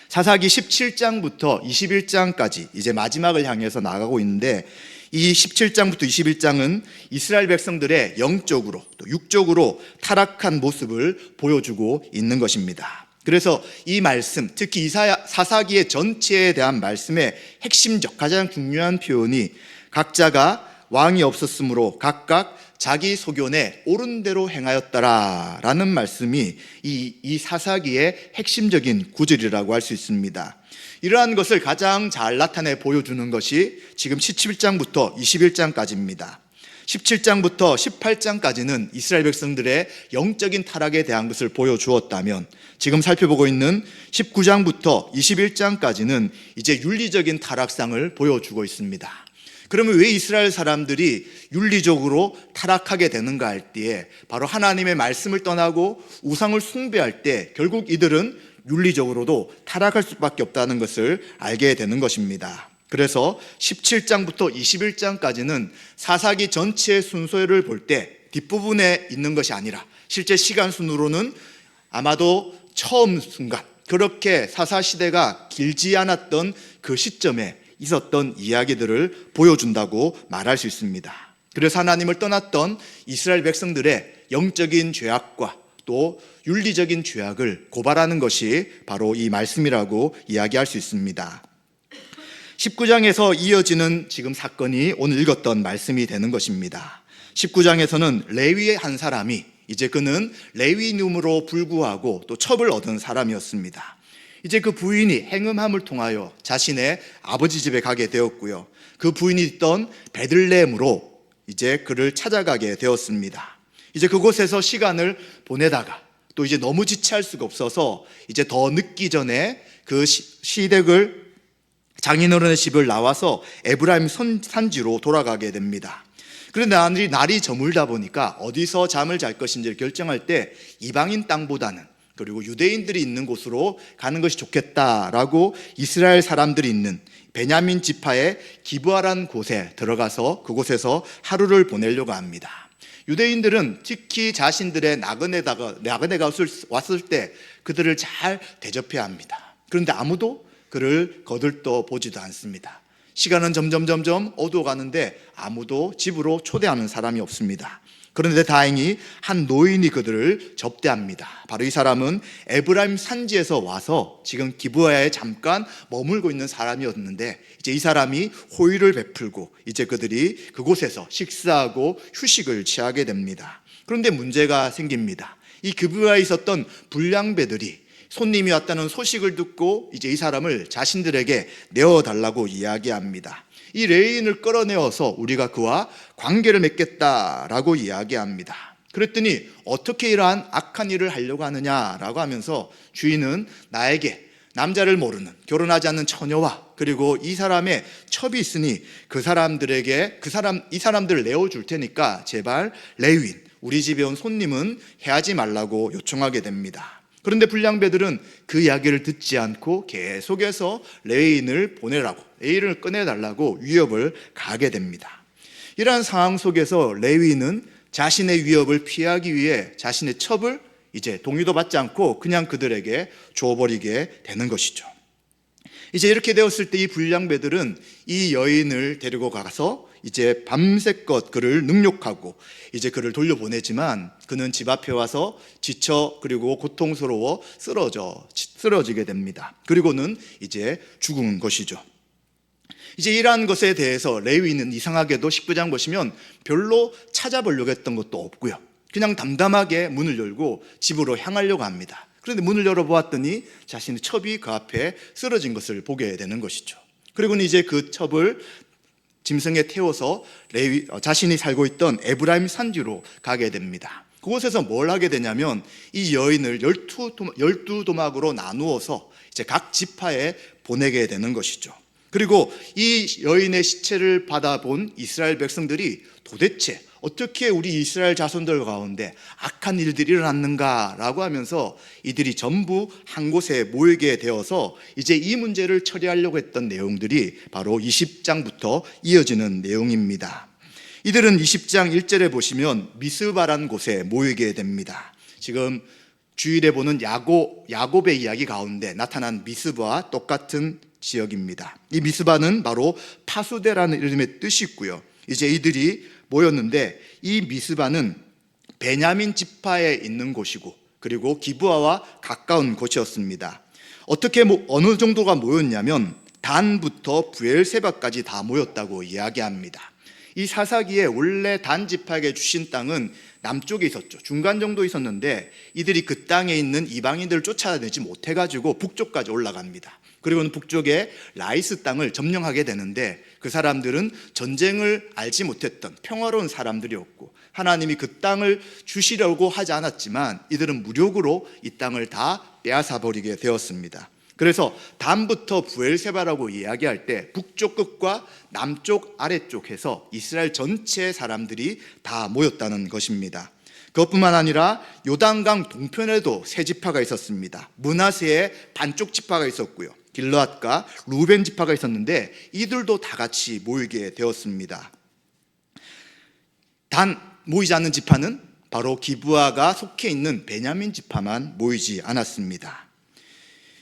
사사기 17장부터 21장까지 이제 마지막을 향해서 나가고 있는데, 이 17장부터 21장은 이스라엘 백성들의 영적으로 또 육적으로 타락한 모습을 보여주고 있는 것입니다. 그래서 이 말씀, 특히 사사기의 전체에 대한 말씀의 핵심적 가장 중요한 표현이 각자가 왕이 없었으므로 각각 자기 소견에 옳은 대로 행하였더라 라는 말씀이 이 사사기의 핵심적인 구절이라고 할 수 있습니다. 이러한 것을 가장 잘 나타내 보여주는 것이 지금 17장부터 21장까지입니다. 17장부터 18장까지는 이스라엘 백성들의 영적인 타락에 대한 것을 보여주었다면, 지금 살펴보고 있는 19장부터 21장까지는 이제 윤리적인 타락상을 보여주고 있습니다. 그러면 왜 이스라엘 사람들이 윤리적으로 타락하게 되는가 할 때에, 바로 하나님의 말씀을 떠나고 우상을 숭배할 때 결국 이들은 윤리적으로도 타락할 수밖에 없다는 것을 알게 되는 것입니다. 그래서 17장부터 21장까지는 사사기 전체의 순서를 볼 때 뒷부분에 있는 것이 아니라 실제 시간 순으로는 아마도 처음 순간, 그렇게 사사시대가 길지 않았던 그 시점에 있었던 이야기들을 보여준다고 말할 수 있습니다. 그래서 하나님을 떠났던 이스라엘 백성들의 영적인 죄악과 또 윤리적인 죄악을 고발하는 것이 바로 이 말씀이라고 이야기할 수 있습니다. 19장에서 이어지는 지금 사건이 오늘 읽었던 말씀이 되는 것입니다. 19장에서는 레위의 한 사람이, 이제 그는 레위인임으로 불구하고 또 첩을 얻은 사람이었습니다. 이제 그 부인이 행음함을 통하여 자신의 아버지 집에 가게 되었고요, 그 부인이 있던 베들레헴으로 이제 그를 찾아가게 되었습니다. 이제 그곳에서 시간을 보내다가 또 이제 너무 지체할 수가 없어서 이제 더 늦기 전에 그 시댁을, 장인어른의 집을 나와서 에브라임 산지로 돌아가게 됩니다. 그런데 날이 저물다 보니까 어디서 잠을 잘 것인지를 결정할 때 이방인 땅보다는, 그리고 유대인들이 있는 곳으로 가는 것이 좋겠다라고 이스라엘 사람들이 있는 베냐민 지파의 기브아라는 곳에 들어가서 그곳에서 하루를 보내려고 합니다. 유대인들은 특히 자신들의 나그네가 왔을 때 그들을 잘 대접해야 합니다. 그런데 아무도 그를 거들떠 보지도 않습니다. 시간은 점점 어두워가는데 아무도 집으로 초대하는 사람이 없습니다. 그런데 다행히 한 노인이 그들을 접대합니다. 바로 이 사람은 에브라임 산지에서 와서 지금 기브아에 잠깐 머물고 있는 사람이었는데, 이제 이 사람이 호의를 베풀고 이제 그들이 그곳에서 식사하고 휴식을 취하게 됩니다. 그런데 문제가 생깁니다. 이 기브아에 있었던 불량배들이 손님이 왔다는 소식을 듣고 이제 이 사람을 자신들에게 내어달라고 이야기합니다. 이 레위인을 끌어내어서 우리가 그와 관계를 맺겠다라고 이야기합니다. 그랬더니 어떻게 이러한 악한 일을 하려고 하느냐라고 하면서 주인은 나에게 남자를 모르는 결혼하지 않는 처녀와 그리고 이 사람의 첩이 있으니 이 사람들을 내어줄 테니까 제발 레위인, 우리 집에 온 손님은 해하지 말라고 요청하게 됩니다. 그런데 불량배들은 그 이야기를 듣지 않고 계속해서 레위인을 보내라고, 레위인을 꺼내달라고 위협을 가하게 됩니다. 이러한 상황 속에서 레위인은 자신의 위협을 피하기 위해 자신의 첩을 이제 동의도 받지 않고 그냥 그들에게 줘버리게 되는 것이죠. 이제 이렇게 되었을 때 이 불량배들은 이 여인을 데리고 가서 이제 밤새껏 그를 능욕하고 이제 그를 돌려보내지만 그는 집 앞에 와서 지쳐 그리고 고통스러워 쓰러지게 됩니다. 그리고는 이제 죽은 것이죠. 이제 이러한 것에 대해서 레위인은 이상하게도 19장 보시면 별로 찾아보려고 했던 것도 없고요, 그냥 담담하게 문을 열고 집으로 향하려고 합니다. 그런데 문을 열어보았더니 자신의 첩이 그 앞에 쓰러진 것을 보게 되는 것이죠. 그리고는 이제 그 첩을 짐승에 태워서 자신이 살고 있던 에브라임 산지로 가게 됩니다. 그곳에서 뭘 하게 되냐면 이 여인을 12도막으로 나누어서 이제 각 지파에 보내게 되는 것이죠. 그리고 이 여인의 시체를 받아본 이스라엘 백성들이 도대체 어떻게 우리 이스라엘 자손들 가운데 악한 일들이 일어났는가라고 하면서 이들이 전부 한 곳에 모이게 되어서 이제 이 문제를 처리하려고 했던 내용들이 바로 20장부터 이어지는 내용입니다. 이들은 20장 1절에 보시면 미스바라는 곳에 모이게 됩니다. 지금 주일에 보는 야곱의 이야기 가운데 나타난 미스바와 똑같은 지역입니다. 이 미스바는 바로 파수대라는 이름의 뜻이 있고요. 이제 이들이 모였는데 이 미스바는 베냐민 지파에 있는 곳이고 그리고 기브아와 가까운 곳이었습니다. 어떻게 어느 정도가 모였냐면 단부터 브엘세바까지 다 모였다고 이야기합니다. 이 사사기에 원래 단 지파에게 주신 땅은 남쪽에 있었죠. 중간 정도 있었는데 이들이 그 땅에 있는 이방인들을 쫓아내지 못해가지고 북쪽까지 올라갑니다. 그리고는 북쪽에 라이스 땅을 점령하게 되는데 그 사람들은 전쟁을 알지 못했던 평화로운 사람들이었고 하나님이 그 땅을 주시려고 하지 않았지만 이들은 무력으로 이 땅을 다 빼앗아 버리게 되었습니다. 그래서 단부터 브엘세바라고 이야기할 때 북쪽 끝과 남쪽 아래쪽에서 이스라엘 전체 사람들이 다 모였다는 것입니다. 그것뿐만 아니라 요단강 동편에도 세 지파가 있었습니다. 므낫세의 반쪽 지파가 있었고요. 길르앗과 루벤 지파가 있었는데 이들도 다 같이 모이게 되었습니다. 단 모이지 않는 지파는 바로 기브아가 속해 있는 베냐민 지파만 모이지 않았습니다.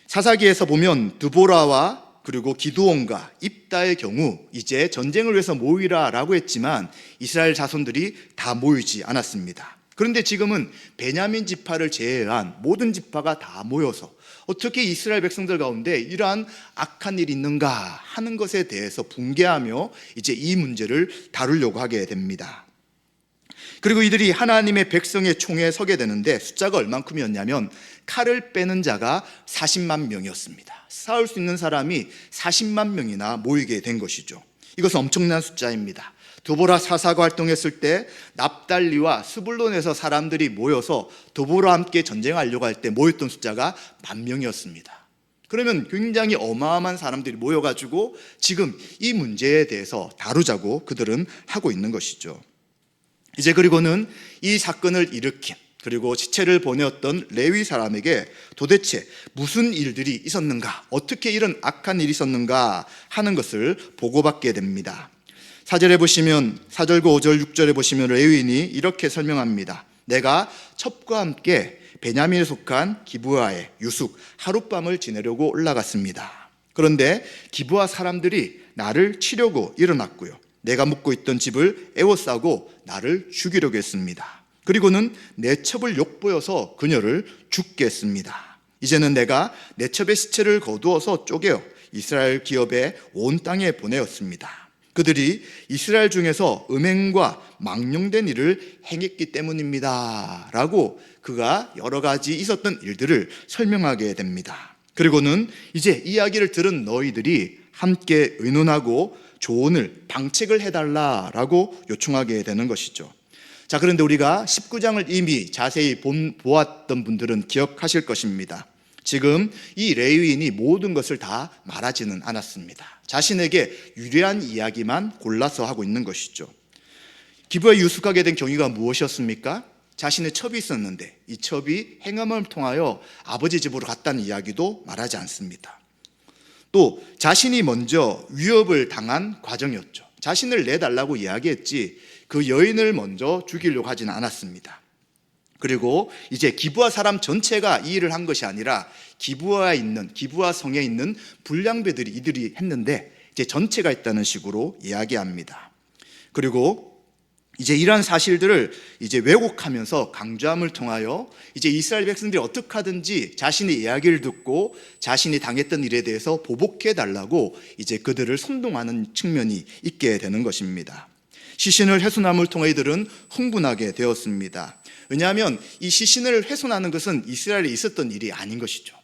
사사기에서 보면 드보라와 그리고 기드온과 입다의 경우 이제 전쟁을 위해서 모이라라고 했지만 이스라엘 자손들이 다 모이지 않았습니다. 그런데 지금은 베냐민 지파를 제외한 모든 지파가 다 모여서 어떻게 이스라엘 백성들 가운데 이러한 악한 일이 있는가 하는 것에 대해서 분개하며 이제 이 문제를 다루려고 하게 됩니다. 그리고 이들이 하나님의 백성의 총에 서게 되는데 숫자가 얼만큼이었냐면 칼을 빼는 자가 40만 명이었습니다. 싸울 수 있는 사람이 40만 명이나 모이게 된 것이죠. 이것은 엄청난 숫자입니다. 드보라 사사가 활동했을 때 납달리와 스불론에서 사람들이 모여서 드보라와 함께 전쟁하려고 할 때 모였던 숫자가 10,000명이었습니다. 그러면 굉장히 어마어마한 사람들이 모여가지고 지금 이 문제에 대해서 다루자고 그들은 하고 있는 것이죠. 이제 그리고는 이 사건을 일으킨 그리고 시체를 보내었던 레위 사람에게 도대체 무슨 일들이 있었는가, 어떻게 이런 악한 일이 있었는가 하는 것을 보고받게 됩니다. 4절에 보시면 4절과 5절 6절에 보시면 레위인이 이렇게 설명합니다. 내가 첩과 함께 베냐민에 속한 기브아에 유숙 하룻밤을 지내려고 올라갔습니다. 그런데 기브아 사람들이 나를 치려고 일어났고요. 내가 묵고 있던 집을 에워싸고 나를 죽이려고 했습니다. 그리고는 내 첩을 욕보여서 그녀를 죽게 했습니다. 이제는 내가 내 첩의 시체를 거두어서 쪼개어 이스라엘 기업의 온 땅에 보내었습니다. 그들이 이스라엘 중에서 음행과 망령된 일을 행했기 때문입니다 라고 그가 여러 가지 있었던 일들을 설명하게 됩니다. 그리고는 이제 이야기를 들은 너희들이 함께 의논하고 조언을 방책을 해달라라고 요청하게 되는 것이죠. 자, 그런데 우리가 19장을 이미 자세히 보았던 분들은 기억하실 것입니다. 지금 이 레위인이 모든 것을 다 말하지는 않았습니다. 자신에게 유리한 이야기만 골라서 하고 있는 것이죠. 기브아에 유숙하게 된 경위가 무엇이었습니까? 자신의 첩이 있었는데 이 첩이 행함을 통하여 아버지 집으로 갔다는 이야기도 말하지 않습니다. 또 자신이 먼저 위협을 당한 과정이었죠. 자신을 내달라고 이야기했지 그 여인을 먼저 죽이려고 하지는 않았습니다. 그리고 이제 기브아 사람 전체가 이 일을 한 것이 아니라 기브아 성에 있는 불량배들이 이들이 했는데 이제 전체가 있다는 식으로 이야기합니다. 그리고 이제 이러한 사실들을 이제 왜곡하면서 강조함을 통하여 이제 이스라엘 백성들이 어떻게 하든지 자신의 이야기를 듣고 자신이 당했던 일에 대해서 보복해 달라고 이제 그들을 선동하는 측면이 있게 되는 것입니다. 시신을 훼손함을 통해 이들은 흥분하게 되었습니다. 왜냐하면 이 시신을 훼손하는 것은 이스라엘에 있었던 일이 아닌 것이죠.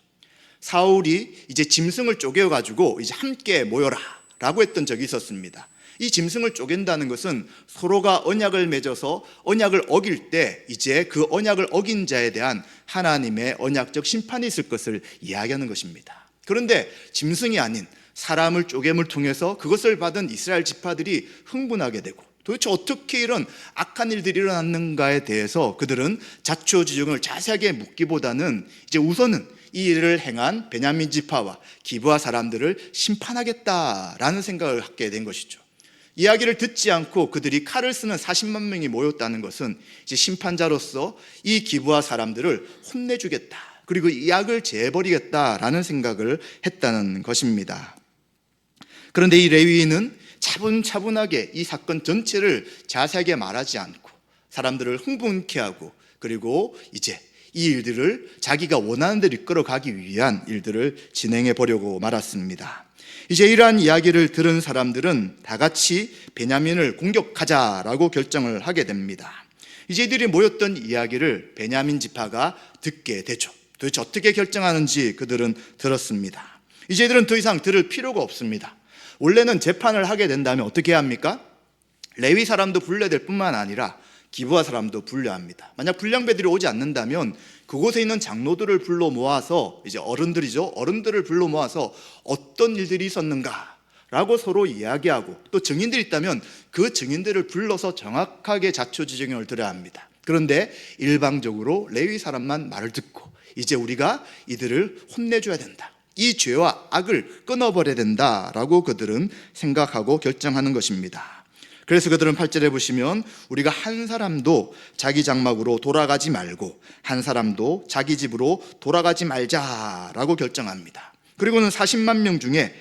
사울이 이제 짐승을 쪼개어 가지고 이제 함께 모여라라고 했던 적이 있었습니다. 이 짐승을 쪼갠다는 것은 서로가 언약을 맺어서 언약을 어길 때 이제 그 언약을 어긴 자에 대한 하나님의 언약적 심판이 있을 것을 이야기하는 것입니다. 그런데 짐승이 아닌 사람을 쪼갰을 통해서 그것을 받은 이스라엘 지파들이 흥분하게 되고 도대체 어떻게 이런 악한 일들이 일어났는가에 대해서 그들은 자초지종을 자세하게 묻기보다는 이제 우선은 이 일을 행한 베냐민 지파와 기브아 사람들을 심판하겠다라는 생각을 갖게 된 것이죠. 이야기를 듣지 않고 그들이 칼을 쓰는 40만 명이 모였다는 것은 이제 심판자로서 이 기브아 사람들을 혼내주겠다, 그리고 이 악을 제해버리겠다라는 생각을 했다는 것입니다. 그런데 이 레위인은 차분차분하게 이 사건 전체를 자세하게 말하지 않고 사람들을 흥분케 하고, 그리고 이제 이 일들을 자기가 원하는 대로 이끌어가기 위한 일들을 진행해 보려고 말았습니다. 이제 이러한 이야기를 들은 사람들은 다 같이 베냐민을 공격하자라고 결정을 하게 됩니다. 이제 이들이 모였던 이야기를 베냐민 지파가 듣게 되죠. 도대체 어떻게 결정하는지 그들은 들었습니다. 이제 이들은 더 이상 들을 필요가 없습니다. 원래는 재판을 하게 된다면 어떻게 해야 합니까? 레위 사람도 불러야 될 뿐만 아니라 기브아 사람도 불러야 합니다. 만약 불량배들이 오지 않는다면 그곳에 있는 장로들을 불러 모아서, 이제 어른들을 불러 모아서 어떤 일들이 있었는가라고 서로 이야기하고, 또 증인들이 있다면 그 증인들을 불러서 정확하게 자초지종을 들어야 합니다. 그런데 일방적으로 레위 사람만 말을 듣고 이제 우리가 이들을 혼내줘야 된다, 이 죄와 악을 끊어버려야 된다라고 그들은 생각하고 결정하는 것입니다. 그래서 그들은 8절에 보시면 우리가 한 사람도 자기 장막으로 돌아가지 말고 한 사람도 자기 집으로 돌아가지 말자라고 결정합니다. 그리고는 40만 명 중에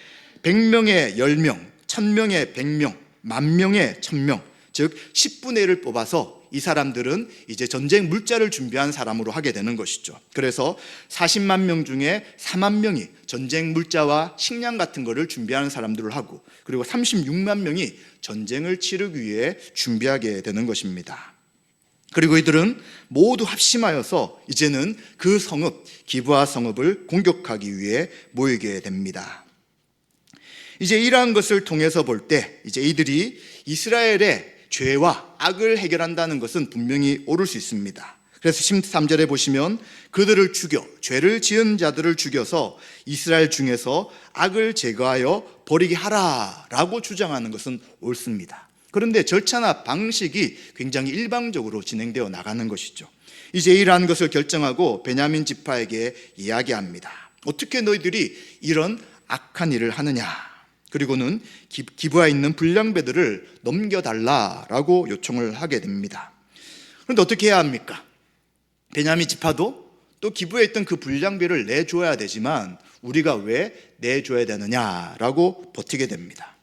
100명에 10명, 1000명에 100명, 10,000명에 1000명, 즉 10분의 1을 뽑아서 이 사람들은 이제 전쟁 물자를 준비한 사람으로 하게 되는 것이죠. 그래서 40만 명 중에 4만 명이 전쟁 물자와 식량 같은 거를 준비하는 사람들을 하고, 그리고 36만 명이 전쟁을 치르기 위해 준비하게 되는 것입니다. 그리고 이들은 모두 합심하여서 이제는 그 성읍, 기브아 성읍을 공격하기 위해 모이게 됩니다. 이제 이러한 것을 통해서 볼 때 이제 이들이 이스라엘의 죄와 악을 해결한다는 것은 분명히 옳을 수 있습니다. 그래서 13절에 보시면 그들을 죽여, 죄를 지은 자들을 죽여서 이스라엘 중에서 악을 제거하여 버리게 하라라고 주장하는 것은 옳습니다. 그런데 절차나 방식이 굉장히 일방적으로 진행되어 나가는 것이죠. 이제 이러한 것을 결정하고 베냐민 지파에게 이야기합니다. 어떻게 너희들이 이런 악한 일을 하느냐, 그리고는 기브아에 있는 불량배들을 넘겨달라라고 요청을 하게 됩니다. 그런데 어떻게 해야 합니까? 베냐민 지파도 또 기브아에 있던 그 불량배를 내줘야 되지만 우리가 왜 내줘야 되느냐라고 버티게 됩니다.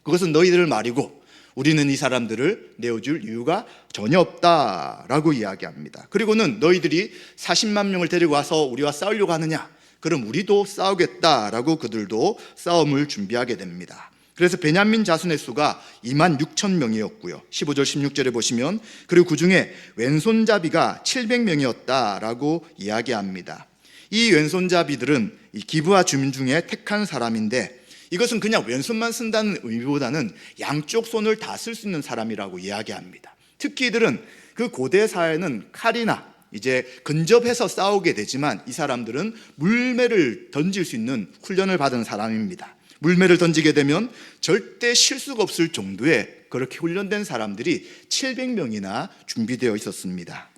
그것은 너희들 말이고 우리는 이 사람들을 내어줄 이유가 전혀 없다라고 이야기합니다. 그리고는 너희들이 40만 명을 데리고 와서 우리와 싸우려고 하느냐? 그럼 우리도 싸우겠다라고 그들도 싸움을 준비하게 됩니다. 그래서 베냐민 자손의 수가 26,000명이었고요 15절 16절에 보시면 그리고 그 중에 왼손잡이가 700명이었다라고 이야기합니다. 이 왼손잡이들은 이 기브아 주민 중에 택한 사람인데, 이것은 그냥 왼손만 쓴다는 의미보다는 양쪽 손을 다 쓸 수 있는 사람이라고 이야기합니다. 특히 이들은 그 고대 사회는 칼이나 이제 근접해서 싸우게 되지만 이 사람들은 물매를 던질 수 있는 훈련을 받은 사람입니다. 물매를 던지게 되면 절대 실수가 없을 정도의 그렇게 훈련된 사람들이 700명이나 준비되어 있었습니다.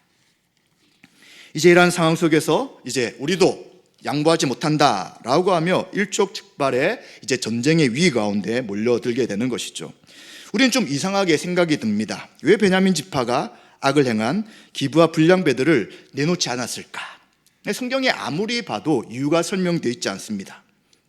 이제 이러한 상황 속에서 이제 우리도 양보하지 못한다라고 하며 일촉즉발의 이제 전쟁의 위기 가운데 몰려들게 되는 것이죠. 우리는 좀 이상하게 생각이 듭니다. 왜 베냐민 지파가 악을 행한 기브아 불량배들을 내놓지 않았을까? 성경에 아무리 봐도 이유가 설명되어 있지 않습니다.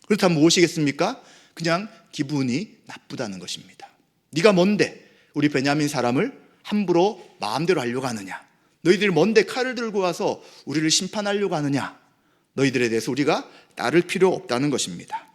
그렇다면 무엇이겠습니까? 그냥 기분이 나쁘다는 것입니다. 네가 뭔데 우리 베냐민 사람을 함부로 마음대로 하려고 하느냐? 너희들이 뭔데 칼을 들고 와서 우리를 심판하려고 하느냐? 너희들에 대해서 우리가 따를 필요 없다는 것입니다.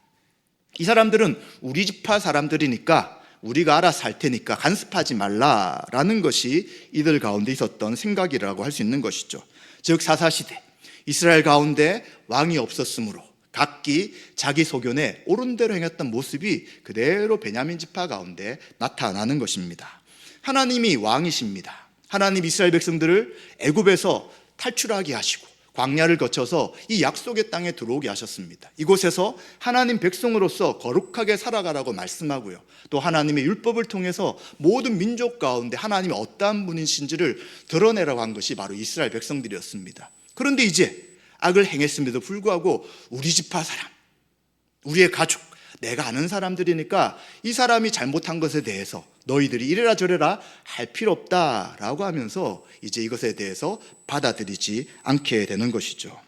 이 사람들은 우리 지파 사람들이니까 우리가 알아서 할 테니까 간섭하지 말라라는 것이 이들 가운데 있었던 생각이라고 할 수 있는 것이죠. 즉 사사시대 이스라엘 가운데 왕이 없었으므로 각기 자기 소견에 옳은 대로 행했던 모습이 그대로 베냐민 지파 가운데 나타나는 것입니다. 하나님이 왕이십니다. 하나님 이스라엘 백성들을 애굽에서 탈출하게 하시고 광야를 거쳐서 이 약속의 땅에 들어오게 하셨습니다. 이곳에서 하나님 백성으로서 거룩하게 살아가라고 말씀하고요, 또 하나님의 율법을 통해서 모든 민족 가운데 하나님이 어떠한 분이신지를 드러내라고 한 것이 바로 이스라엘 백성들이었습니다. 그런데 이제 악을 행했음에도 불구하고 우리 지파 사람, 우리의 가족, 내가 아는 사람들이니까 이 사람이 잘못한 것에 대해서 너희들이 이래라 저래라 할 필요 없다라고 하면서 이제 이것에 대해서 받아들이지 않게 되는 것이죠.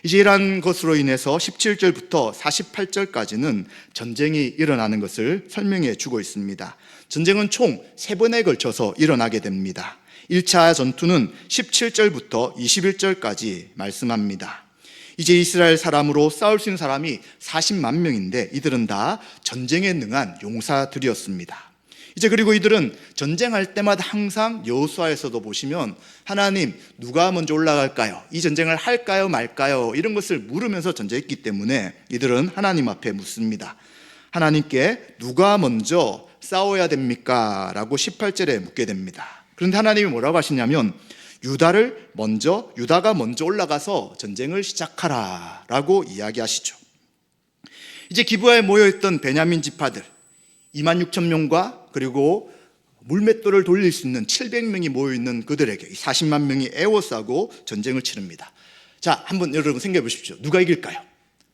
이제 이러한 것으로 인해서 17절부터 48절까지는 전쟁이 일어나는 것을 설명해 주고 있습니다. 전쟁은 총 3번에 걸쳐서 일어나게 됩니다. 1차 전투는 17절부터 21절까지 말씀합니다. 이제 이스라엘 사람으로 싸울 수 있는 사람이 40만 명인데 이들은 다 전쟁에 능한 용사들이었습니다. 이제 그리고 이들은 전쟁할 때마다 항상 여호수아에서도 보시면 하나님 누가 먼저 올라갈까요? 이 전쟁을 할까요 말까요? 이런 것을 물으면서 전쟁했기 때문에 이들은 하나님 앞에 묻습니다. 하나님께 누가 먼저 싸워야 됩니까? 라고 18절에 묻게 됩니다. 그런데 하나님이 뭐라고 하시냐면 유다가 먼저 올라가서 전쟁을 시작하라 라고 이야기하시죠. 이제 기브아에 모여있던 베냐민 지파들 26,000명과 그리고 물맷돌을 돌릴 수 있는 700명이 모여있는 그들에게 40만 명이 에워싸고 전쟁을 치릅니다. 자, 한번 여러분 생각해 보십시오. 누가 이길까요?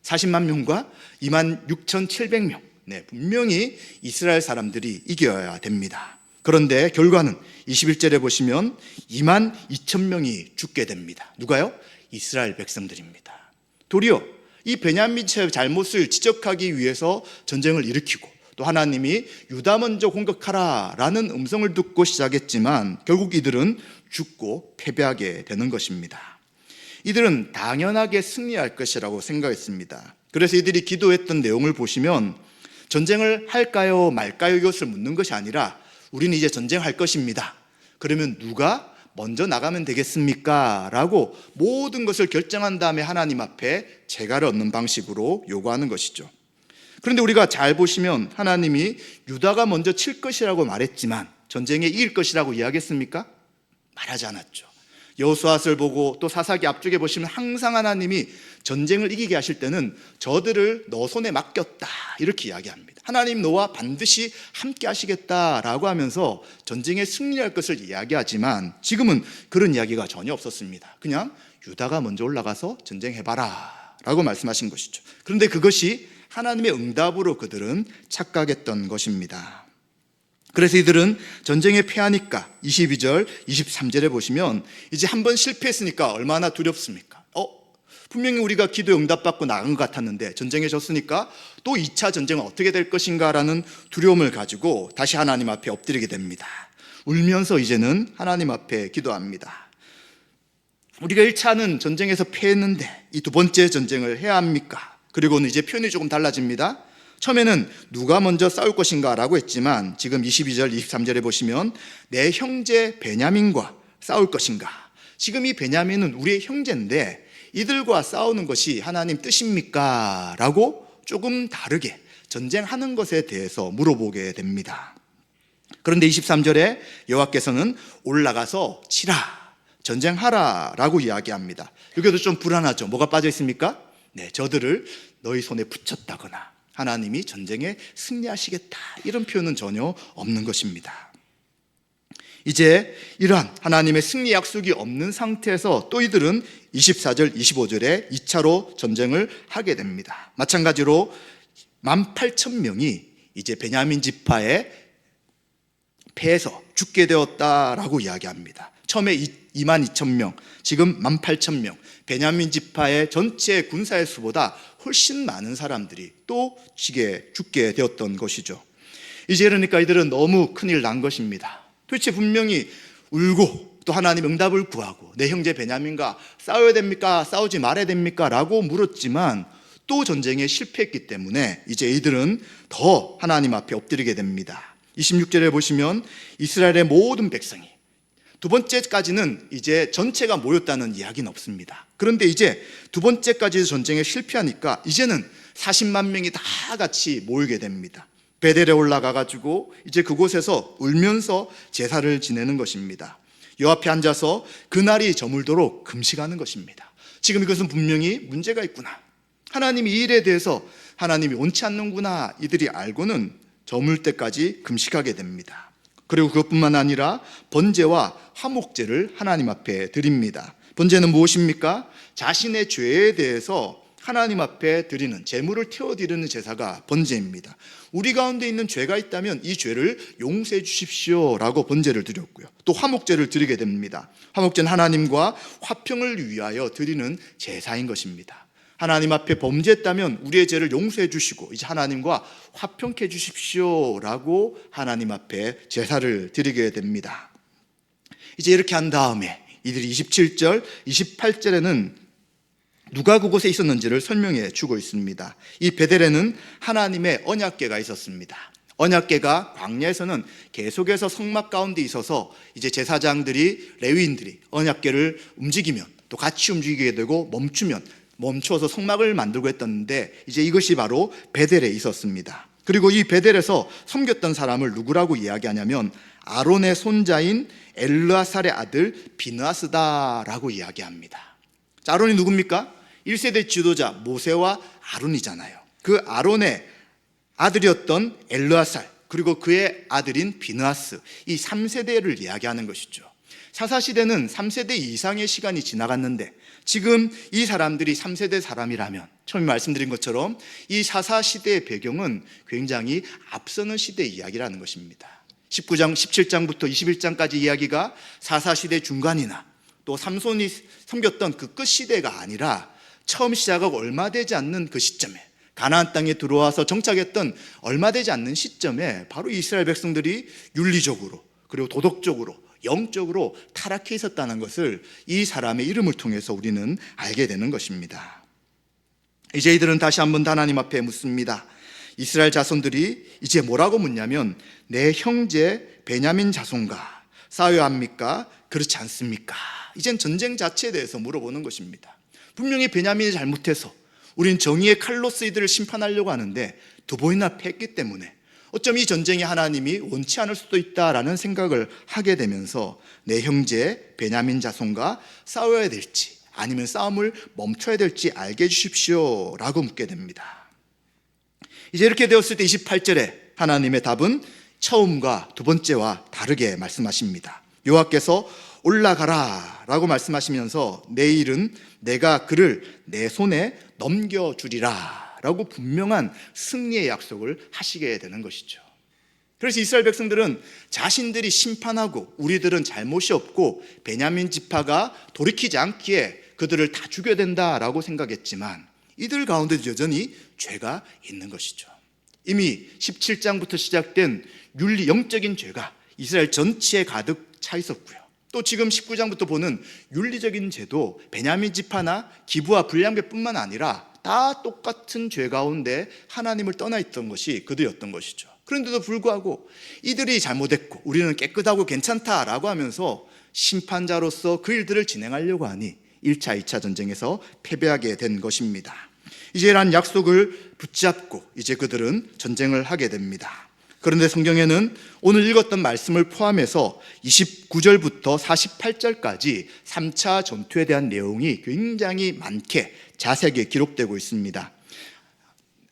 40만 명과 26,700명. 네, 분명히 이스라엘 사람들이 이겨야 됩니다. 그런데 결과는 21절에 보시면 22,000명이 죽게 됩니다. 누가요? 이스라엘 백성들입니다. 도리어 이 베냐민 지파의 잘못을 지적하기 위해서 전쟁을 일으키고 또 하나님이 유다 먼저 공격하라 라는 음성을 듣고 시작했지만 결국 이들은 죽고 패배하게 되는 것입니다. 이들은 당연하게 승리할 것이라고 생각했습니다. 그래서 이들이 기도했던 내용을 보시면 전쟁을 할까요 말까요 이것을 묻는 것이 아니라 우리는 이제 전쟁할 것입니다. 그러면 누가 먼저 나가면 되겠습니까? 라고 모든 것을 결정한 다음에 하나님 앞에 재가를 얻는 방식으로 요구하는 것이죠. 그런데 우리가 잘 보시면 하나님이 유다가 먼저 칠 것이라고 말했지만 전쟁에 이길 것이라고 이야기했습니까? 말하지 않았죠. 여호수아서를 보고 또 사사기 앞쪽에 보시면 항상 하나님이 전쟁을 이기게 하실 때는 저들을 너 손에 맡겼다 이렇게 이야기합니다. 하나님 너와 반드시 함께 하시겠다라고 하면서 전쟁에 승리할 것을 이야기하지만 지금은 그런 이야기가 전혀 없었습니다. 그냥 유다가 먼저 올라가서 전쟁해봐라 라고 말씀하신 것이죠. 그런데 그것이 하나님의 응답으로 그들은 착각했던 것입니다. 그래서 이들은 전쟁에 패하니까 22절, 23절에 보시면 이제 한번 실패했으니까 얼마나 두렵습니까? 분명히 우리가 기도에 응답받고 나간 것 같았는데 전쟁에 졌으니까 또 2차 전쟁은 어떻게 될 것인가라는 두려움을 가지고 다시 하나님 앞에 엎드리게 됩니다. 울면서 이제는 하나님 앞에 기도합니다. 우리가 1차는 전쟁에서 패했는데 이 두 번째 전쟁을 해야 합니까? 그리고는 이제 표현이 조금 달라집니다. 처음에는 누가 먼저 싸울 것인가 라고 했지만 지금 22절, 23절에 보시면 내 형제 베냐민과 싸울 것인가. 지금 이 베냐민은 우리의 형제인데 이들과 싸우는 것이 하나님 뜻입니까? 라고 조금 다르게 전쟁하는 것에 대해서 물어보게 됩니다. 그런데 23절에 여호와께서는 올라가서 치라, 전쟁하라 라고 이야기합니다. 여기도 좀 불안하죠. 뭐가 빠져 있습니까? 네, 저들을 너희 손에 붙였다거나 하나님이 전쟁에 승리하시겠다 이런 표현은 전혀 없는 것입니다. 이제 이러한 하나님의 승리 약속이 없는 상태에서 또 이들은 24절, 25절에 2차로 전쟁을 하게 됩니다. 마찬가지로 18,000명이 이제 베냐민 지파에 패해서 죽게 되었다라고 이야기합니다. 처음에 22,000명, 지금 18,000명, 베냐민 지파의 전체 군사의 수보다 훨씬 많은 사람들이 또 죽게 되었던 것이죠. 이제 그러니까 이들은 너무 큰일 난 것입니다. 도대체 분명히 울고 또 하나님 응답을 구하고 내 형제 베냐민과 싸워야 됩니까? 싸우지 말아야 됩니까? 라고 물었지만 또 전쟁에 실패했기 때문에 이제 이들은 더 하나님 앞에 엎드리게 됩니다. 26절에 보시면 이스라엘의 모든 백성이 두 번째까지는 이제 전체가 모였다는 이야기는 없습니다. 그런데 이제 두 번째까지 전쟁에 실패하니까 이제는 40만 명이 다 같이 모이게 됩니다. 베델에 올라가가지고 이제 그곳에서 울면서 제사를 지내는 것입니다. 여 앞에 앉아서 그날이 저물도록 금식하는 것입니다. 지금 이것은 분명히 문제가 있구나. 하나님이 이 일에 대해서 하나님이 원치 않는구나 이들이 알고는 저물 때까지 금식하게 됩니다. 그리고 그것뿐만 아니라 번제와 화목제를 하나님 앞에 드립니다. 번제는 무엇입니까? 자신의 죄에 대해서 하나님 앞에 드리는 제물을 태워드리는 제사가 번제입니다. 우리 가운데 있는 죄가 있다면 이 죄를 용서해 주십시오라고 번제를 드렸고요. 또 화목제를 드리게 됩니다. 화목제는 하나님과 화평을 위하여 드리는 제사인 것입니다. 하나님 앞에 범죄했다면 우리의 죄를 용서해 주시고 이제 하나님과 화평케 해 주십시오라고 하나님 앞에 제사를 드리게 됩니다. 이제 이렇게 한 다음에 이들이 27절, 28절에는 누가 그곳에 있었는지를 설명해 주고 있습니다. 이 베델에는 하나님의 언약궤가 있었습니다. 언약궤가 광야에서는 계속해서 성막 가운데 있어서 이제 제사장들이, 레위인들이 언약궤를 움직이면 또 같이 움직이게 되고 멈춰서 성막을 만들고 했었는데 이제 이것이 바로 베델에 있었습니다. 그리고 이 베델에서 섬겼던 사람을 누구라고 이야기하냐면 아론의 손자인 엘르아살의 아들 비느하스다라고 이야기합니다. 자, 아론이 누굽니까? 1세대 지도자 모세와 아론이잖아요. 그 아론의 아들이었던 엘르아살, 그리고 그의 아들인 비느하스, 이 3세대를 이야기하는 것이죠. 사사시대는 3세대 이상의 시간이 지나갔는데 지금 이 사람들이 3세대 사람이라면 처음에 말씀드린 것처럼 이 사사시대의 배경은 굉장히 앞서는 시대의 이야기라는 것입니다. 19장, 17장부터 21장까지 이야기가 사사시대 중간이나 또 삼손이 섬겼던 그 끝시대가 아니라 처음 시작하고 얼마 되지 않는 그 시점에, 가나안 땅에 들어와서 정착했던 얼마 되지 않는 시점에 바로 이스라엘 백성들이 윤리적으로 그리고 도덕적으로 영적으로 타락해 있었다는 것을 이 사람의 이름을 통해서 우리는 알게 되는 것입니다. 이제 이들은 다시 한번 하나님 앞에 묻습니다. 이스라엘 자손들이 이제 뭐라고 묻냐면 내 형제 베냐민 자손과 싸워야 합니까? 그렇지 않습니까? 이젠 전쟁 자체에 대해서 물어보는 것입니다. 분명히 베냐민이 잘못해서 우린 정의의 칼로스 이들을 심판하려고 하는데 두 번이나 패했기 때문에 어쩜 이 전쟁에 하나님이 원치 않을 수도 있다라는 생각을 하게 되면서 내 형제 베냐민 자손과 싸워야 될지 아니면 싸움을 멈춰야 될지 알게 해주십시오 라고 묻게 됩니다. 이제 이렇게 되었을 때 28절에 하나님의 답은 처음과 두 번째와 다르게 말씀하십니다. 여호와께서 올라가라 라고 말씀하시면서 내일은 내가 그를 내 손에 넘겨주리라 라고 분명한 승리의 약속을 하시게 되는 것이죠. 그래서 이스라엘 백성들은 자신들이 심판하고 우리들은 잘못이 없고 베냐민 지파가 돌이키지 않기에 그들을 다 죽여야 된다라고 생각했지만 이들 가운데도 여전히 죄가 있는 것이죠. 이미 17장부터 시작된 윤리 영적인 죄가 이스라엘 전체에 가득 차 있었고요. 또 지금 19장부터 보는 윤리적인 죄도 베냐민 지파나 기브와 불량배뿐만 아니라 다 똑같은 죄 가운데 하나님을 떠나 있던 것이 그들이었던 것이죠. 그런데도 불구하고 이들이 잘못했고 우리는 깨끗하고 괜찮다라고 하면서 심판자로서 그 일들을 진행하려고 하니 1차, 2차 전쟁에서 패배하게 된 것입니다. 이제 이러한 약속을 붙잡고 이제 그들은 전쟁을 하게 됩니다. 그런데 성경에는 오늘 읽었던 말씀을 포함해서 29절부터 48절까지 3차 전투에 대한 내용이 굉장히 많게 자세하게 기록되고 있습니다.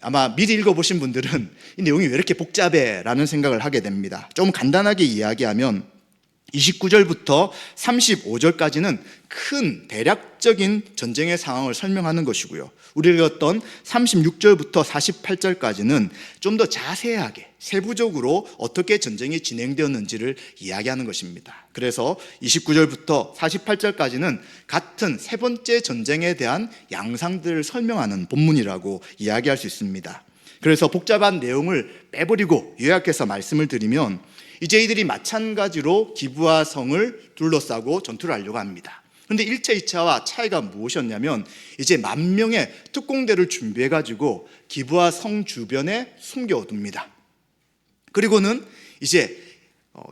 아마 미리 읽어보신 분들은 이 내용이 왜 이렇게 복잡해? 라는 생각을 하게 됩니다. 좀 간단하게 이야기하면 29절부터 35절까지는 큰 대략적인 전쟁의 상황을 설명하는 것이고요. 우리가 읽었던 36절부터 48절까지는 좀 더 자세하게 세부적으로 어떻게 전쟁이 진행되었는지를 이야기하는 것입니다. 그래서 29절부터 48절까지는 같은 세 번째 전쟁에 대한 양상들을 설명하는 본문이라고 이야기할 수 있습니다. 그래서 복잡한 내용을 빼버리고 요약해서 말씀을 드리면 이제 이들이 마찬가지로 기브아 성을 둘러싸고 전투를 하려고 합니다. 그런데 1차, 2차와 차이가 무엇이었냐면 이제 10,000명의 특공대를 준비해가지고 기브아 성 주변에 숨겨둡니다. 그리고는 이제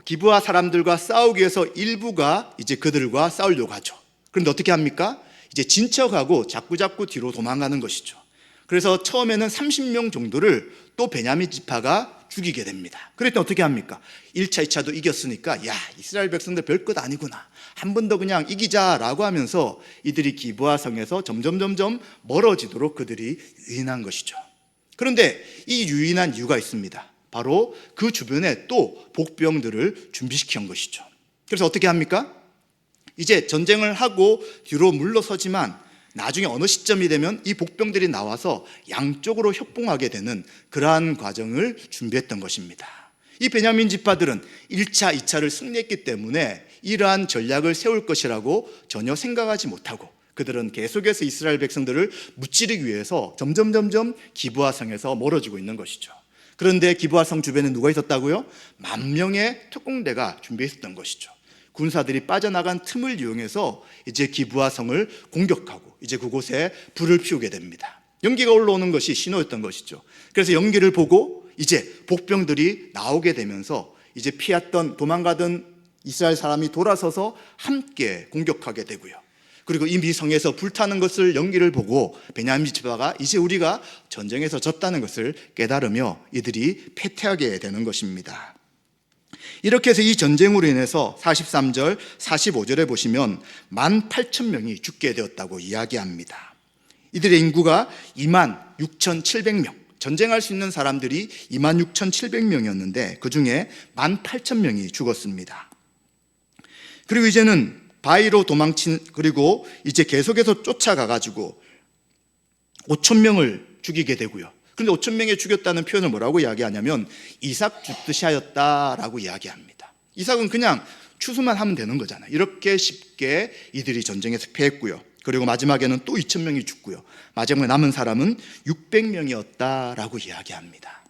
기브아 사람들과 싸우기 위해서 일부가 이제 그들과 싸우려고 하죠. 그런데 어떻게 합니까? 이제 진척하고 자꾸자꾸 뒤로 도망가는 것이죠. 그래서 처음에는 30명 정도를 또 베냐민 지파가 죽이게 됩니다. 그랬더니 어떻게 합니까? 1차, 2차도 이겼으니까 야, 이스라엘 백성들 별것 아니구나. 한 번 더 그냥 이기자라고 하면서 이들이 기브아 성에서 점점 멀어지도록 그들이 유인한 것이죠. 그런데 이 유인한 이유가 있습니다. 바로 그 주변에 또 복병들을 준비시킨 것이죠. 그래서 어떻게 합니까? 이제 전쟁을 하고 뒤로 물러서지만 나중에 어느 시점이 되면 이 복병들이 나와서 양쪽으로 협봉하게 되는 그러한 과정을 준비했던 것입니다. 이 베냐민 지파들은 1차, 2차를 승리했기 때문에 이러한 전략을 세울 것이라고 전혀 생각하지 못하고 그들은 계속해서 이스라엘 백성들을 무찌르기 위해서 점점 기브아성에서 멀어지고 있는 것이죠. 그런데 기브아성 주변에 누가 있었다고요? 10,000명의 특공대가 준비해 있었던 것이죠. 군사들이 빠져나간 틈을 이용해서 이제 기브아성을 공격하고 이제 그곳에 불을 피우게 됩니다. 연기가 올라오는 것이 신호였던 것이죠. 그래서 연기를 보고 이제 복병들이 나오게 되면서 이제 피했던 도망가던 이스라엘 사람이 돌아서서 함께 공격하게 되고요. 그리고 이미 성에서 불타는 것을 연기를 보고 베냐민 지파가 이제 우리가 전쟁에서 졌다는 것을 깨달으며 이들이 패퇴하게 되는 것입니다. 이렇게 해서 이 전쟁으로 인해서 43절, 45절에 보시면 18,000명이 죽게 되었다고 이야기합니다. 이들의 인구가 26,700명, 전쟁할 수 있는 사람들이 26,700명이었는데 그 중에 18,000명이 죽었습니다. 그리고 이제는 바위로 도망친, 그리고 이제 계속해서 쫓아가가지고 5,000명을 죽이게 되고요. 그런데 5,000명이 죽였다는 표현을 뭐라고 이야기하냐면 이삭 죽듯이 하였다라고 이야기합니다. 이삭은 그냥 추수만 하면 되는 거잖아요. 이렇게 쉽게 이들이 전쟁에서 패했고요. 그리고 마지막에는 또 2,000명이 죽고요. 마지막에 남은 사람은 600명이었다라고 이야기합니다.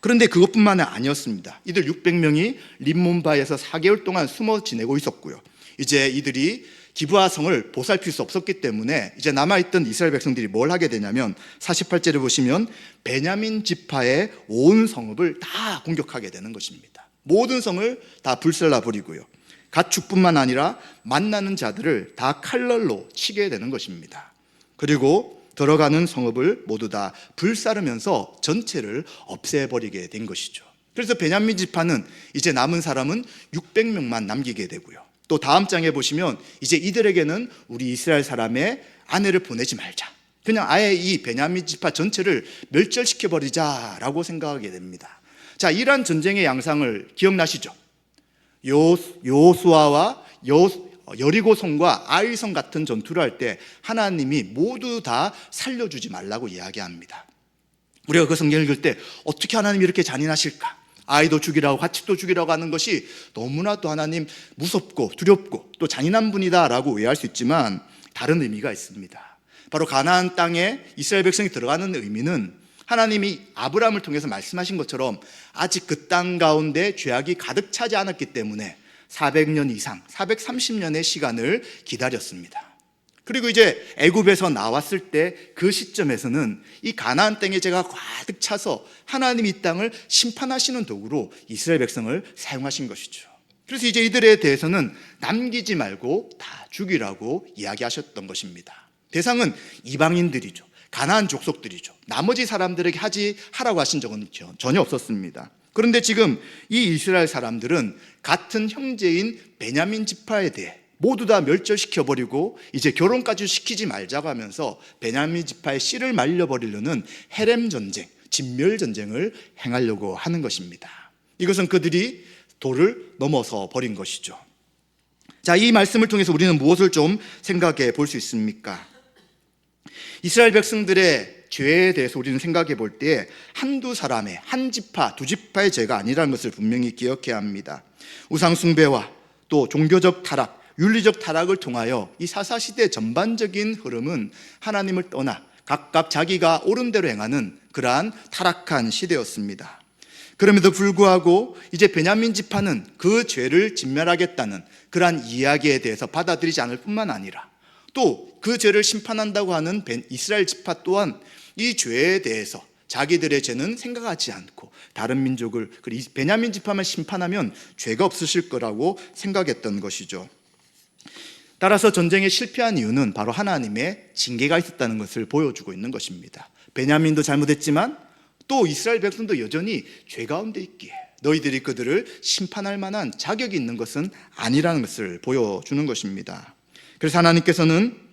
그런데 그것뿐만 아니었습니다. 이들 600명이 림몬바에서 4개월 동안 숨어 지내고 있었고요. 이제 이들이 기브아성을 보살필 수 없었기 때문에 이제 남아있던 이스라엘 백성들이 뭘 하게 되냐면 48절에 보시면 베냐민 지파의 온 성읍을 다 공격하게 되는 것입니다. 모든 성을 다 불살라버리고요. 가축뿐만 아니라 만나는 자들을 다 칼날로 치게 되는 것입니다. 그리고 들어가는 성읍을 모두 다 불사르면서 전체를 없애버리게 된 것이죠. 그래서 베냐민 지파는 이제 남은 사람은 600명만 남기게 되고요. 또 다음 장에 보시면 이제 이들에게는 우리 이스라엘 사람의 아내를 보내지 말자, 그냥 아예 이 베냐민 지파 전체를 멸절시켜버리자라고 생각하게 됩니다. 자, 이러한 전쟁의 양상을 기억나시죠? 여호수아와 여리고성과 아이성 같은 전투를 할 때 하나님이 모두 다 살려주지 말라고 이야기합니다. 우리가 그 성경을 읽을 때 어떻게 하나님이 이렇게 잔인하실까? 아이도 죽이라고 가축도 죽이라고 하는 것이 너무나도 하나님 무섭고 두렵고 또 잔인한 분이다라고 오해할 수 있지만 다른 의미가 있습니다. 바로 가나안 땅에 이스라엘 백성이 들어가는 의미는 하나님이 아브라함을 통해서 말씀하신 것처럼 아직 그 땅 가운데 죄악이 가득 차지 않았기 때문에 400년 이상, 430년의 시간을 기다렸습니다. 그리고 이제 애굽에서 나왔을 때 그 시점에서는 이 가나안 땅에 죄가 가득 차서 하나님이 이 땅을 심판하시는 도구로 이스라엘 백성을 사용하신 것이죠. 그래서 이제 이들에 대해서는 남기지 말고 다 죽이라고 이야기하셨던 것입니다. 대상은 이방인들이죠. 가나안 족속들이죠. 나머지 사람들에게 하라고 하신 적은 전혀 없었습니다. 그런데 지금 이 이스라엘 사람들은 같은 형제인 베냐민 지파에 대해 모두 다 멸절시켜버리고 이제 결혼까지 시키지 말자고 하면서 베냐민 지파의 씨를 말려버리려는 헤렘 전쟁, 진멸 전쟁을 행하려고 하는 것입니다. 이것은 그들이 도를 넘어서 버린 것이죠. 자, 이 말씀을 통해서 우리는 무엇을 좀 생각해 볼 수 있습니까? 이스라엘 백성들의 죄에 대해서 우리는 생각해 볼 때 한두 사람의, 한 지파, 두 지파의 죄가 아니라는 것을 분명히 기억해야 합니다. 우상 숭배와 또 종교적 타락, 윤리적 타락을 통하여 이 사사시대 전반적인 흐름은 하나님을 떠나 각각 자기가 옳은 대로 행하는 그러한 타락한 시대였습니다. 그럼에도 불구하고 이제 베냐민 지파는 그 죄를 진멸하겠다는 그러한 이야기에 대해서 받아들이지 않을 뿐만 아니라 또 그 죄를 심판한다고 하는 이스라엘 지파 또한 이 죄에 대해서 자기들의 죄는 생각하지 않고 다른 민족을, 그리고 베냐민 지파만 심판하면 죄가 없으실 거라고 생각했던 것이죠. 따라서 전쟁에 실패한 이유는 바로 하나님의 징계가 있었다는 것을 보여주고 있는 것입니다. 베냐민도 잘못했지만 또 이스라엘 백성도 여전히 죄 가운데 있기에 너희들이 그들을 심판할 만한 자격이 있는 것은 아니라는 것을 보여주는 것입니다. 그래서 하나님께서는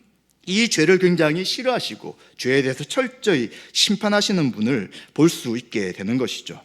이 죄를 굉장히 싫어하시고 죄에 대해서 철저히 심판하시는 분을 볼 수 있게 되는 것이죠.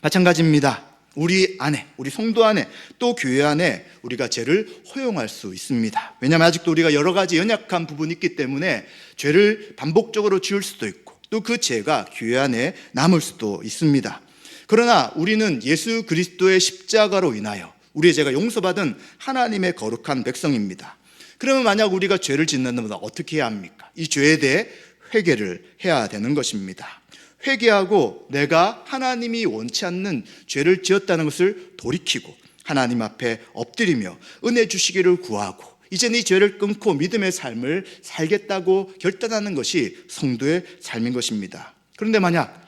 마찬가지입니다. 우리 안에, 우리 성도 안에, 또 교회 안에 우리가 죄를 허용할 수 있습니다. 왜냐하면 아직도 우리가 여러 가지 연약한 부분이 있기 때문에 죄를 반복적으로 지을 수도 있고 또 그 죄가 교회 안에 남을 수도 있습니다. 그러나 우리는 예수 그리스도의 십자가로 인하여 우리의 죄가 용서받은 하나님의 거룩한 백성입니다. 그러면 만약 우리가 죄를 짓는다면 어떻게 해야 합니까? 이 죄에 대해 회개를 해야 되는 것입니다. 회개하고 내가 하나님이 원치 않는 죄를 지었다는 것을 돌이키고 하나님 앞에 엎드리며 은혜 주시기를 구하고 이제는 이 죄를 끊고 믿음의 삶을 살겠다고 결단하는 것이 성도의 삶인 것입니다. 그런데 만약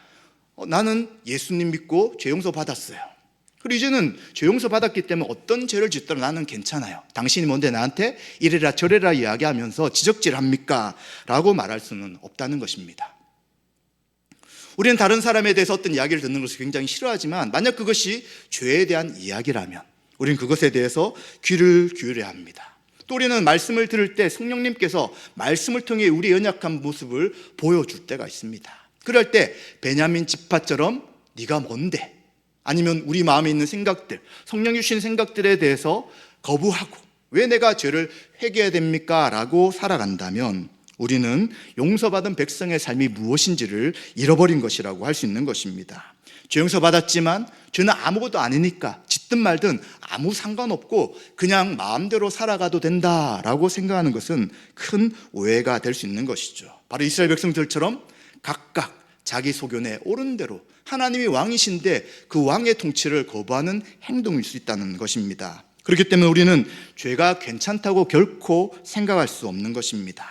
나는 예수님 믿고 죄 용서 받았어요. 그리고 이제는 죄 용서 받았기 때문에 어떤 죄를 짓더라도 나는 괜찮아요. 당신이 뭔데 나한테 이래라 저래라 이야기하면서 지적질합니까? 라고 말할 수는 없다는 것입니다. 우리는 다른 사람에 대해서 어떤 이야기를 듣는 것을 굉장히 싫어하지만 만약 그것이 죄에 대한 이야기라면 우리는 그것에 대해서 귀를 기울여야 합니다. 또 우리는 말씀을 들을 때 성령님께서 말씀을 통해 우리 연약한 모습을 보여줄 때가 있습니다. 그럴 때 베냐민 지파처럼 네가 뭔데? 아니면 우리 마음에 있는 생각들, 성령이 주신 생각들에 대해서 거부하고 왜 내가 죄를 회개해야 됩니까? 라고 살아간다면 우리는 용서받은 백성의 삶이 무엇인지를 잃어버린 것이라고 할 수 있는 것입니다. 죄 용서받았지만 죄는 아무것도 아니니까 짓든 말든 아무 상관없고 그냥 마음대로 살아가도 된다라고 생각하는 것은 큰 오해가 될 수 있는 것이죠. 바로 이스라엘 백성들처럼 각각 자기 소견에 옳은 대로 하나님이 왕이신데 그 왕의 통치를 거부하는 행동일 수 있다는 것입니다. 그렇기 때문에 우리는 죄가 괜찮다고 결코 생각할 수 없는 것입니다.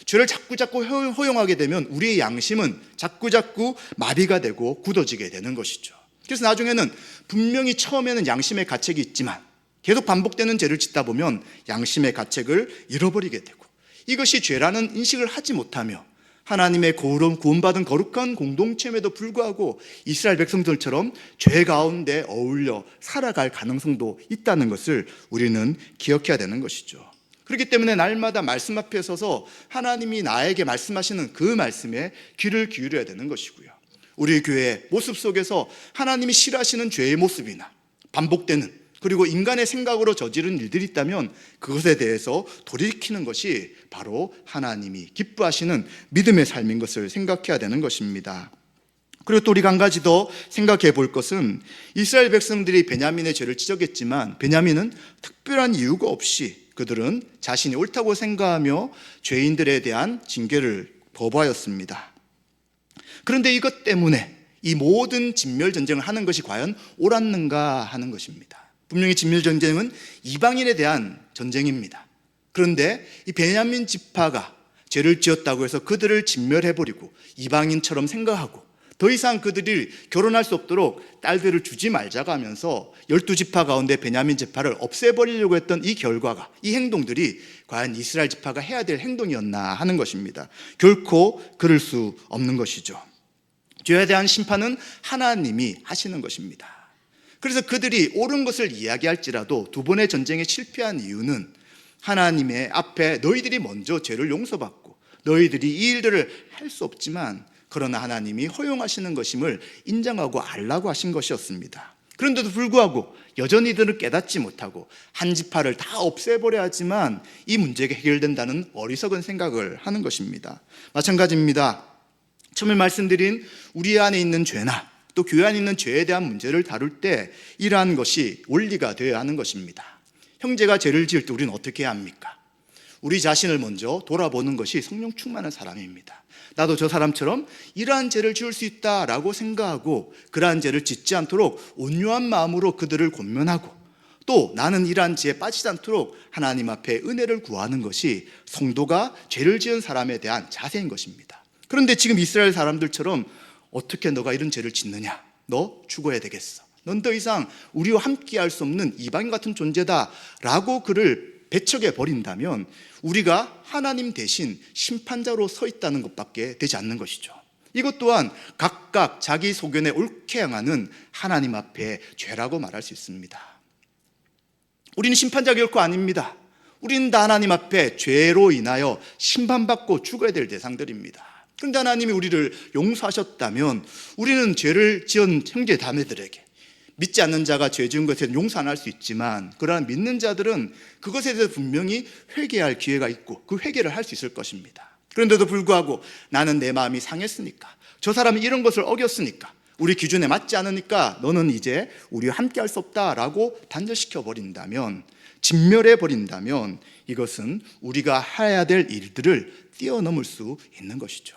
죄를 자꾸자꾸 허용하게 되면 우리의 양심은 자꾸자꾸 마비가 되고 굳어지게 되는 것이죠. 그래서 나중에는 분명히 처음에는 양심의 가책이 있지만 계속 반복되는 죄를 짓다 보면 양심의 가책을 잃어버리게 되고 이것이 죄라는 인식을 하지 못하며 하나님의 구원받은 거룩한 공동체임에도 불구하고 이스라엘 백성들처럼 죄 가운데 어울려 살아갈 가능성도 있다는 것을 우리는 기억해야 되는 것이죠. 그렇기 때문에 날마다 말씀 앞에 서서 하나님이 나에게 말씀하시는 그 말씀에 귀를 기울여야 되는 것이고요. 우리 교회의 모습 속에서 하나님이 싫어하시는 죄의 모습이나 반복되는 그리고 인간의 생각으로 저지른 일들이 있다면 그것에 대해서 돌이키는 것이 바로 하나님이 기뻐하시는 믿음의 삶인 것을 생각해야 되는 것입니다. 그리고 또 우리가 한 가지 더 생각해 볼 것은 이스라엘 백성들이 베냐민의 죄를 지적했지만 베냐민은 특별한 이유가 없이 그들은 자신이 옳다고 생각하며 죄인들에 대한 징계를 거부하였습니다. 그런데 이것 때문에 이 모든 진멸전쟁을 하는 것이 과연 옳았는가 하는 것입니다. 분명히 진멸전쟁은 이방인에 대한 전쟁입니다. 그런데 이 베냐민 지파가 죄를 지었다고 해서 그들을 진멸해버리고 이방인처럼 생각하고 더 이상 그들이 결혼할 수 없도록 딸들을 주지 말자고 하면서 12지파 가운데 베냐민 지파를 없애버리려고 했던 이 결과가, 이 행동들이 과연 이스라엘 지파가 해야 될 행동이었나 하는 것입니다. 결코 그럴 수 없는 것이죠. 죄에 대한 심판은 하나님이 하시는 것입니다. 그래서 그들이 옳은 것을 이야기할지라도 두 번의 전쟁에 실패한 이유는 하나님의 앞에 너희들이 먼저 죄를 용서받고 너희들이 이 일들을 할 수 없지만 그러나 하나님이 허용하시는 것임을 인정하고 알라고 하신 것이었습니다. 그런데도 불구하고 여전히 이들은 깨닫지 못하고 한 지파를 다 없애버려야 하지만 이 문제가 해결된다는 어리석은 생각을 하는 것입니다. 마찬가지입니다. 처음에 말씀드린 우리 안에 있는 죄나 또 교회 안에 있는 죄에 대한 문제를 다룰 때 이러한 것이 원리가 되어야 하는 것입니다. 형제가 죄를 지을 때 우리는 어떻게 해야 합니까? 우리 자신을 먼저 돌아보는 것이 성령 충만한 사람입니다. 나도 저 사람처럼 이러한 죄를 지을 수 있다라고 생각하고 그러한 죄를 짓지 않도록 온유한 마음으로 그들을 권면하고 또 나는 이러한 죄에 빠지지 않도록 하나님 앞에 은혜를 구하는 것이 성도가 죄를 지은 사람에 대한 자세인 것입니다. 그런데 지금 이스라엘 사람들처럼 어떻게 너가 이런 죄를 짓느냐? 너 죽어야 되겠어. 넌 더 이상 우리와 함께 할 수 없는 이방인 같은 존재다라고 그를 배척해 버린다면 우리가 하나님 대신 심판자로 서 있다는 것밖에 되지 않는 것이죠. 이것 또한 각각 자기 소견에 옳게 행하는 하나님 앞에 죄라고 말할 수 있습니다. 우리는 심판자 결코 아닙니다. 우리는 다 하나님 앞에 죄로 인하여 심판받고 죽어야 될 대상들입니다. 그런데 하나님이 우리를 용서하셨다면 우리는 죄를 지은 형제 자매들에게 믿지 않는 자가 죄 지은 것에 대해서 용서 안 할 수 있지만, 그러나 믿는 자들은 그것에 대해서 분명히 회개할 기회가 있고 그 회개를 할 수 있을 것입니다. 그런데도 불구하고 나는 내 마음이 상했으니까, 저 사람이 이런 것을 어겼으니까, 우리 기준에 맞지 않으니까 너는 이제 우리와 함께 할 수 없다라고 단절시켜 버린다면, 진멸해 버린다면, 이것은 우리가 해야 될 일들을 뛰어넘을 수 있는 것이죠.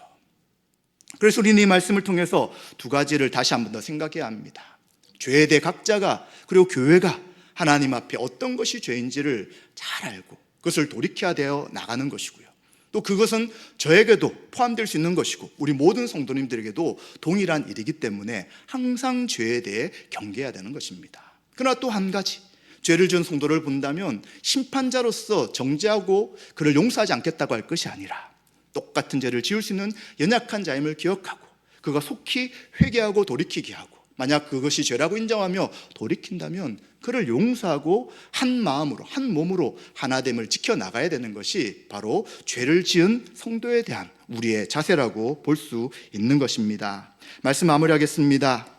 그래서 우리는 이 말씀을 통해서 두 가지를 다시 한 번 더 생각해야 합니다. 죄에 대해 각자가, 그리고 교회가 하나님 앞에 어떤 것이 죄인지를 잘 알고 그것을 돌이켜야 되어 나가는 것이고요. 또 그것은 저에게도 포함될 수 있는 것이고 우리 모든 성도님들에게도 동일한 일이기 때문에 항상 죄에 대해 경계해야 되는 것입니다. 그러나 또 한 가지, 죄를 지은 성도를 본다면 심판자로서 정죄하고 그를 용서하지 않겠다고 할 것이 아니라, 똑같은 죄를 지을 수 있는 연약한 자임을 기억하고 그가 속히 회개하고 돌이키게 하고, 만약 그것이 죄라고 인정하며 돌이킨다면 그를 용서하고 한 마음으로, 한 몸으로 하나됨을 지켜나가야 되는 것이 바로 죄를 지은 성도에 대한 우리의 자세라고 볼 수 있는 것입니다. 말씀 마무리하겠습니다.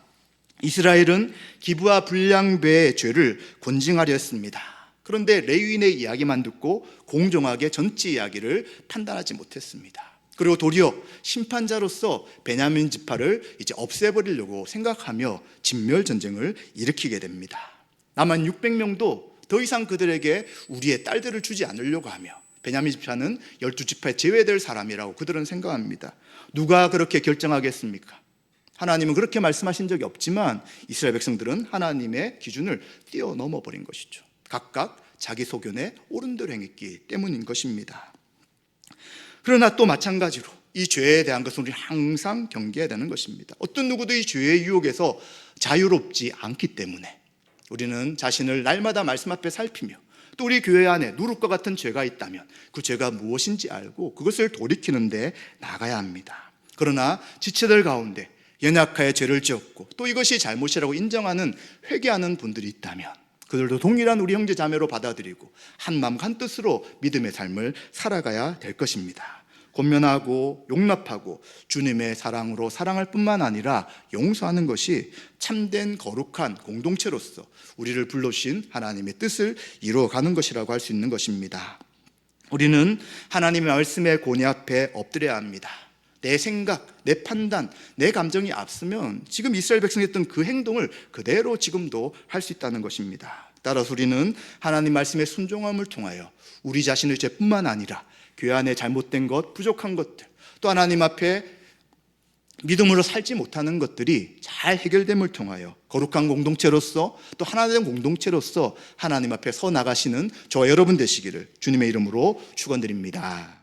이스라엘은 기브와 불량배의 죄를 권징하려 했습니다. 그런데 레위인의 이야기만 듣고 공정하게 전체 이야기를 판단하지 못했습니다. 그리고 도리어 심판자로서 베냐민 지파를 이제 없애버리려고 생각하며 진멸 전쟁을 일으키게 됩니다. 남한 600명도 더 이상 그들에게 우리의 딸들을 주지 않으려고 하며, 베냐민 지파는 12지파에 제외될 사람이라고 그들은 생각합니다. 누가 그렇게 결정하겠습니까? 하나님은 그렇게 말씀하신 적이 없지만 이스라엘 백성들은 하나님의 기준을 뛰어넘어 버린 것이죠. 각각 자기 소견에 옳은 대로 행했기 때문인 것입니다. 그러나 또 마찬가지로 이 죄에 대한 것은 우리는 항상 경계해야 되는 것입니다. 어떤 누구도 이 죄의 유혹에서 자유롭지 않기 때문에 우리는 자신을 날마다 말씀 앞에 살피며, 또 우리 교회 안에 누룩과 같은 죄가 있다면 그 죄가 무엇인지 알고 그것을 돌이키는 데 나가야 합니다. 그러나 지체들 가운데 연약하여 죄를 지었고 또 이것이 잘못이라고 인정하는, 회개하는 분들이 있다면 그들도 동일한 우리 형제 자매로 받아들이고 한 마음 한 뜻으로 믿음의 삶을 살아가야 될 것입니다. 권면하고 용납하고 주님의 사랑으로 사랑할 뿐만 아니라 용서하는 것이 참된 거룩한 공동체로서 우리를 불러주신 하나님의 뜻을 이루어가는 것이라고 할 수 있는 것입니다. 우리는 하나님의 말씀의 권위 앞에 엎드려야 합니다. 내 생각, 내 판단, 내 감정이 앞서면 지금 이스라엘 백성이 했던 그 행동을 그대로 지금도 할 수 있다는 것입니다. 따라서 우리는 하나님 말씀의 순종함을 통하여 우리 자신의 죄뿐만 아니라 교회 안에 잘못된 것, 부족한 것들, 또 하나님 앞에 믿음으로 살지 못하는 것들이 잘 해결됨을 통하여 거룩한 공동체로서, 또 하나된 공동체로서 하나님 앞에 서 나가시는 저와 여러분 되시기를 주님의 이름으로 축원드립니다.